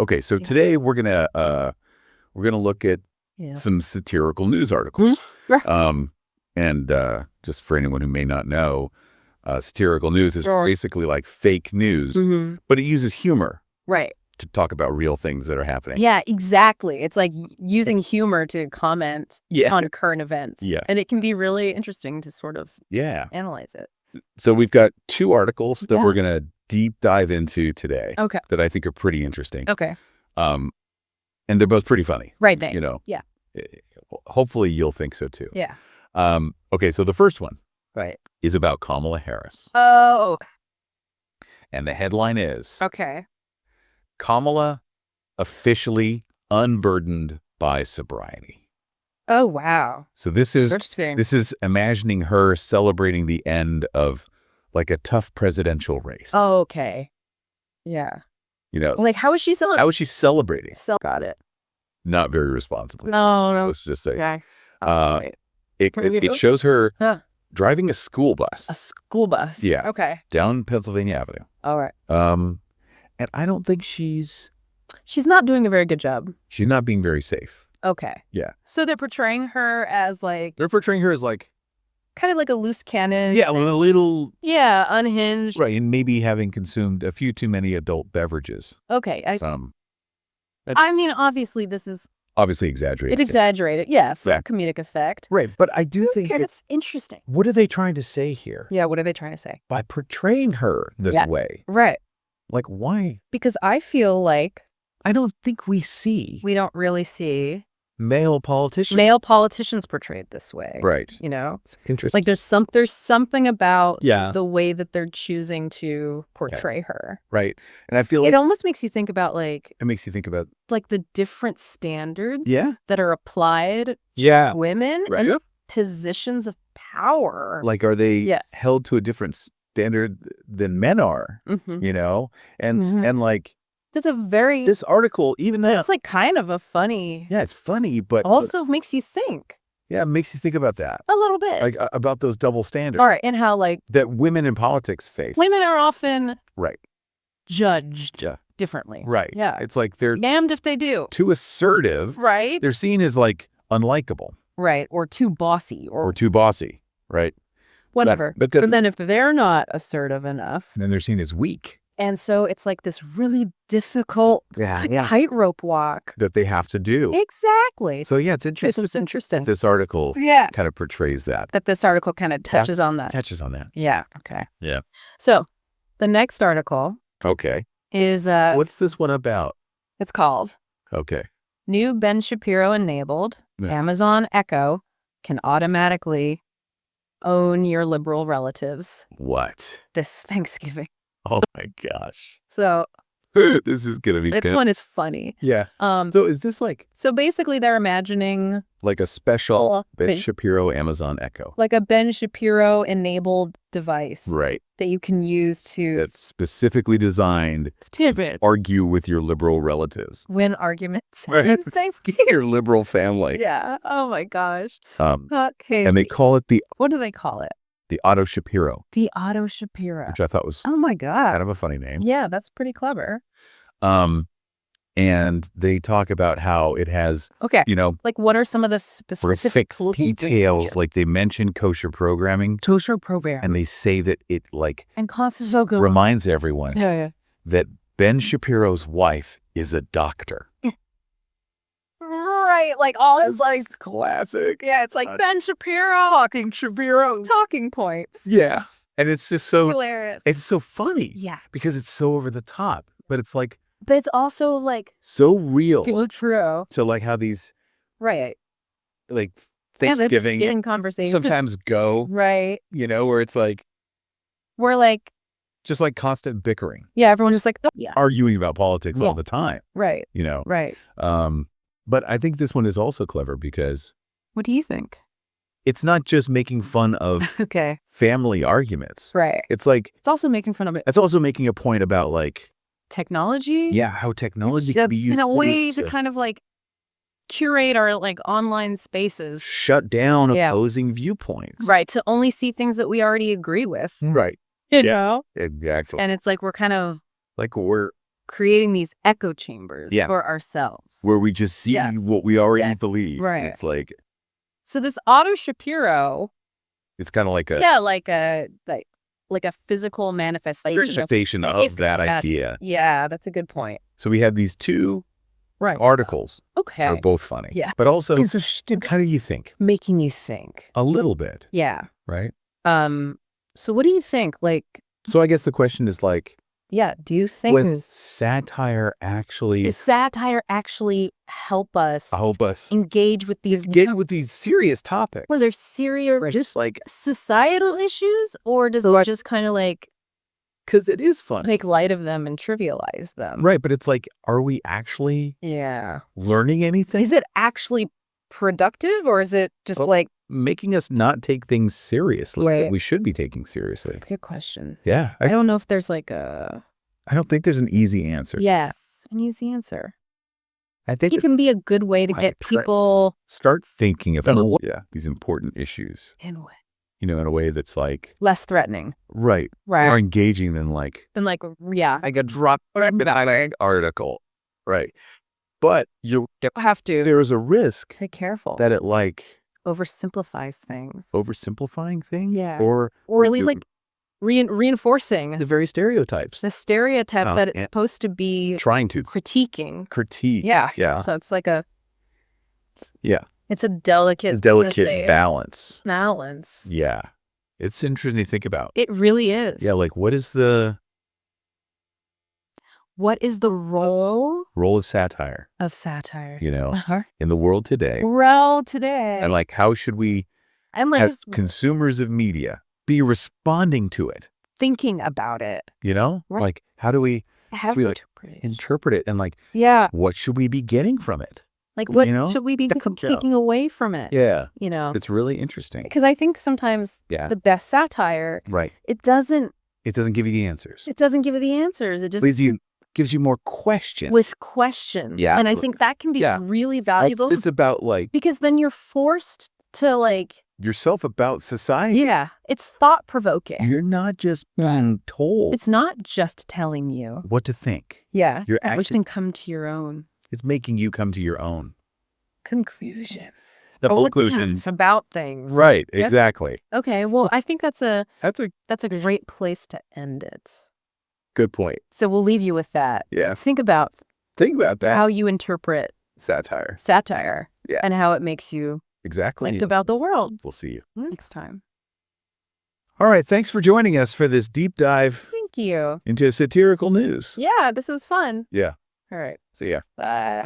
Okay, so today we're gonna look at some satirical news articles. And just for anyone who may not know, satirical news is basically like fake news, but it uses humor to talk about real things that are happening. Yeah, exactly. It's like using humor to comment on current events. Yeah. And it can be really interesting to sort of analyze it. So we've got two articles that we're going to deep dive into today that I think are pretty interesting. Okay. And they're both pretty funny. Right. You know? Yeah. Hopefully you'll think so too. Yeah. Okay, so the first one is about Kamala Harris. Oh. And the headline is Okay. Kamala officially unburdened by sobriety. Oh, wow. So this is imagining her celebrating the end of like a tough presidential race. Oh, okay. Yeah. You know, like how is she celebrating? How is she celebrating? Got it. Not very responsibly. No. Let's just say. Okay. It shows her driving a school bus. A school bus. Yeah. Okay. Down Pennsylvania Avenue. All right. And I don't think she's not doing a very good job. She's not being very safe. Okay. Yeah. So they're portraying her as like kind of like a loose cannon. Yeah, a little unhinged. Right, and maybe having consumed a few too many adult beverages. Okay. I mean, obviously this is obviously exaggerated. It's exaggerated, for comedic effect. Right, but I do think it's interesting. What are they trying to say here? Yeah, what are they trying to say? By portraying her this way. Right. Like, why? Because I feel like I don't think we don't really see male politicians portrayed this way. Right. You know? It's interesting. Like there's something about the way that they're choosing to portray her. Right. And I feel like it almost makes you think about like the different standards that are applied to women in positions of power. Like, are they held to a different standard than men are? You know? And like that's this article, even though it's like kind of a funny. Yeah, it's funny, but also makes you think. Yeah, it makes you think about that. A little bit. Like about those double standards. All right, and how like that women in politics face. Women are often judged differently. Right. Yeah. It's like they're damned if they do. Too assertive. Right. They're seen as like unlikable. Right. Or too bossy. Or too bossy. Right. Whatever. But then if they're not assertive enough. Then they're seen as weak. And so it's like this really difficult tightrope walk. That they have to do. Exactly. So yeah, it's interesting. It's interesting. This article kind of portrays that. That this article kind of touches on that. Yeah. Okay. Yeah. So the next article. Okay. Is what's this one about? It's called New Ben Shapiro enabled Amazon Echo can automatically own your liberal relatives. What? This Thanksgiving. Oh my gosh. So this is gonna be this one is funny. Yeah. So is this like so basically they're imagining like a special Ben Shapiro Amazon Echo. Like a Ben Shapiro enabled device. Right. That you can use to that's specifically designed to argue with your liberal relatives. Win arguments. Your liberal family. Yeah. Oh my gosh. Okay. And they call it what do they call it? The Otto Shapiro. The Otto Shapiro. Which I thought was oh my God. Kind of a funny name. Yeah, that's pretty clever. And they talk about how it has you know, like what are some of the specific details? Like they mention kosher programming. And they say that it like and so good. Reminds everyone that Ben Shapiro's wife is a doctor. Right, like all his like classic. Yeah, it's like Ben Shapiro talking points. Yeah, and it's just so hilarious. It's so funny. Yeah, because it's so over the top, but it's like. But it's also like so real. True. So like how these like Thanksgiving conversations sometimes go you know, where it's like we're like just like constant bickering. Yeah, everyone's just like arguing about politics all the time. Right. You know. Right. But I think this one is also clever because what do you think? It's not just making fun of family arguments. Right. It's like it's also making fun of it. It's also making a point about like technology. Yeah, how technology can be used in a way to kind of like curate our like online spaces. Shut down opposing viewpoints. Right. To only see things that we already agree with. Right. You know? Exactly. And it's like we're kind of like we're creating these echo chambers for ourselves. Where we just see what we already believe. Right. It's like... So this Otto Shapiro... It's kind of like a... Yeah, like a physical manifestation of that idea. Yeah, that's a good point. So we have these two articles. Okay. Are both funny. Yeah. But also, how do you think? Making you think. A little bit. Yeah. Right? So what do you think? Like... So I guess the question is like... Yeah, do you think... Does satire actually help us engage with these... serious topics? Was there serious... Just like... societal issues? Or does it just kind of like... Because it is fun. Make light of them and trivialize them. Right, but it's like, are we actually learning anything? Is it actually productive, or is it just like... Making us not take things seriously that we should be taking seriously? Good question. Yeah. I don't know if there's like a... I don't think there's an easy answer. Yes, an easy answer. I think it can be a good way to get people... Start thinking about these important issues. In a way. You know, in a way that's like... Less threatening. Right. More engaging than like... Like a drop article. Right. But you have to. There's a risk. Be careful. That it like... Oversimplifies things. Oversimplifying things? Yeah. Or really like reinforcing... The very stereotypes. The stereotype that it's supposed to be... Trying to. Critiquing. Yeah. So it's like a... Yeah. It's a delicate balance. Yeah. It's interesting to think about. It really is. Yeah, like what is the role of satire? You know, in the world today. And like how should we, as consumers of media, be responding to it? Thinking about it. You know? Right. Like how do we interpret it and like what should we be getting from it? Like, what should we be taking away from it? Yeah. You know? It's really interesting. Because I think sometimes the best satire, it doesn't give you the answers. It doesn't give you the answers. It just gives you more questions. With questions. Yeah. And I think that can be really valuable. It's about like... Because then you're forced to like... Yourself about society. Yeah. It's thought-provoking. You're not just being told. It's not just telling you. What to think. Yeah. You're actually... Which can come to your own. It's making you come to your own conclusion. The conclusion. It's about things. Right. Exactly. Okay. Well, I think that's a great place to end it. Good point. So we'll leave you with that. Yeah. Think about that. How you interpret satire. Yeah. And how it makes you think about the world. We'll see you next time. All right. Thanks for joining us for this deep dive. Thank you. Into satirical news. Yeah. This was fun. Yeah. All right. See ya. Bye.